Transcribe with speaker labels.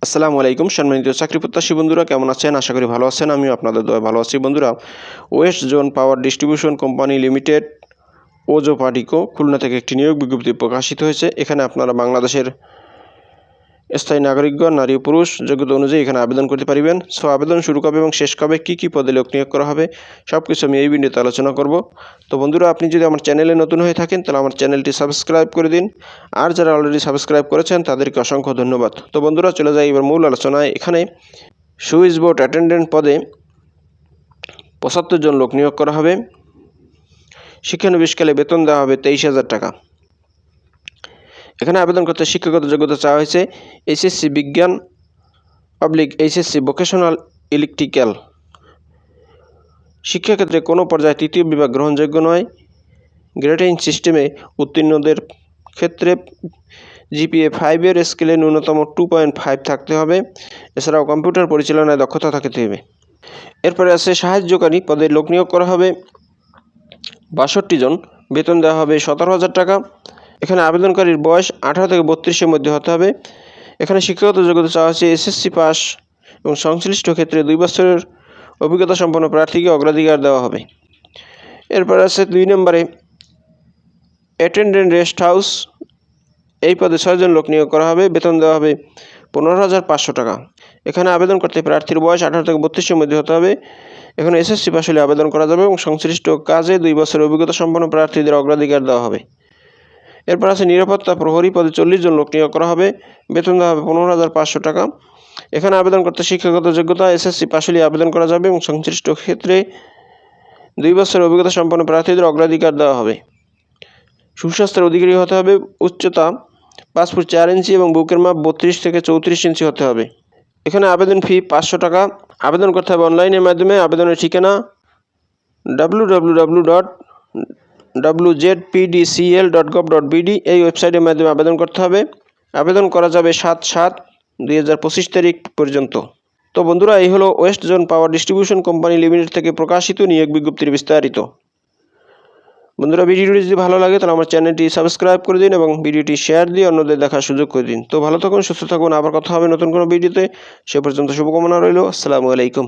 Speaker 1: আসসালামু আলাইকুম সম্মানিত চাকরি প্রত্যাশী বন্ধুরা, কেমন আছেন? আশা করি ভালো আছেন। আমিও আপনাদের দয়ায় ভালো আছি। বন্ধুরা, West zone power distribution company limited ওজো পাডিকো Khulna থেকে একটি নিয়োগ বিজ্ঞপ্তি প্রকাশিত হয়েছে। এখানে আপনারা বাংলাদেশের স্থায়ী নাগরিকগণ, নারী ও পুরুষ যোগ্যতা অনুযায়ী এখানে আবেদন করতে পারবেন। সো আবেদন শুরু কবে এবং শেষ কবে, কী পদে লোক নিয়োগ করা হবে, সব কিছু আমি এই ভিডিওতে আলোচনা করব। তো বন্ধুরা, আপনি যদি আমার চ্যানেলে নতুন হয়ে থাকেন তাহলে আমার চ্যানেলটি সাবস্ক্রাইব করে দিন, আর যারা অলরেডি সাবস্ক্রাইব করেছেন তাদেরকে অসংখ্য ধন্যবাদ। তো বন্ধুরা, চলে যাই এবার মূল আলোচনায়। এখানে সুইচ বোর্ড অ্যাটেন্ডেন্ট পদে 75 জন লোক নিয়োগ করা হবে। শিক্ষানবিশকালে বেতন দেওয়া হবে 23,000 টাকা। এখানে আবেদন করতে শিক্ষাগত যোগ্যতা চাওয়া হয়েছে এইচএসসি বিজ্ঞান এইচএসসি ভোকেশনাল ইলেকট্রিক্যাল। শিক্ষাক্ষেত্রে কোনো পর্যায়ে তৃতীয় বিভাগ গ্রহণযোগ্য নয়। গ্রেডিং সিস্টেমে উত্তীর্ণদের ক্ষেত্রে জিপিএ 5-এর স্কেলে ন্যূনতম 2.5 থাকতে হবে। এছাড়াও কম্পিউটার পরিচালনায় দক্ষতা থাকতে হবে। এরপরে আছে সাহায্যকারী পদে লোক নিয়োগ করা হবে 62 জন। বেতন দেওয়া হবে 17,000 টাকা। এখানে আবেদনকারীর বয়স 18 থেকে 32-এর মধ্যে হতে হবে। এখানে শিক্ষাগত যোগ্যতা চাওয়া হচ্ছে এসএসসি পাস এবং সংশ্লিষ্ট ক্ষেত্রে 2 বছরের অভিজ্ঞতা সম্পন্ন প্রার্থীকে অগ্রাধিকার দেওয়া হবে। এরপর আছে 2 নম্বরে অ্যাটেন্ডেন্ট রেস্ট হাউস। এই পদে 6 জন লোক নিয়োগ করা হবে। বেতন দেওয়া হবে 15,500 টাকা। এখানে আবেদন করতে প্রার্থীর বয়স 18 থেকে 32-এর মধ্যে হতে হবে। এখানে এসএসসি পাস হলে আবেদন করা যাবে এবং সংশ্লিষ্ট কাজে 2 বছরের অভিজ্ঞতা সম্পন্ন প্রার্থীদের অগ্রাধিকার দেওয়া হবে। এরপর আছে নিরাপত্তা প্রহরী পদে 40 জন লোক নিয়োগ করা হবে। বেতন দেওয়া হবে 15,500 টাকা। এখানে আবেদন করতে শিক্ষাগত যোগ্যতা এসএসসি পাস হলে আবেদন করা যাবে এবং সংশ্লিষ্ট ক্ষেত্রে 2 বছরের অভিজ্ঞতা সম্পন্ন প্রার্থীদের অগ্রাধিকার দেওয়া হবে। সুস্বাস্থ্যের অধিকারী হতে হবে। উচ্চতা 5 ফুট 4 ইঞ্চি এবং বুকের মাপ 32 থেকে 34 ইঞ্চি হতে হবে। এখানে আবেদন ফি 500 টাকা। আবেদন করতে হবে অনলাইনের মাধ্যমে। আবেদনের ঠিকানা www.wzpdcl.gov.bd এই ওয়েবসাইটের মাধ্যমে আবেদন করতে হবে। আবেদন করা যাবে 7/7/2025 তারিখ পর্যন্ত। তো বন্ধুরা, এই হলো West zone power distribution company limited থেকে প্রকাশিত নিয়োগ বিজ্ঞপ্তির বিস্তারিত। বন্ধুরা, ভিডিওটি যদি ভালো লাগে তাহলে আমার চ্যানেলটি সাবস্ক্রাইব করে দিন এবং ভিডিওটি শেয়ার দিয়ে অন্যদের দেখার সুযোগ করে দিন। তো ভালো থাকুন, সুস্থ থাকুন। আবার কথা হবে নতুন কোনো ভিডিওতে। সে পর্যন্ত শুভকামনা রইল। আসসালামু আলাইকুম।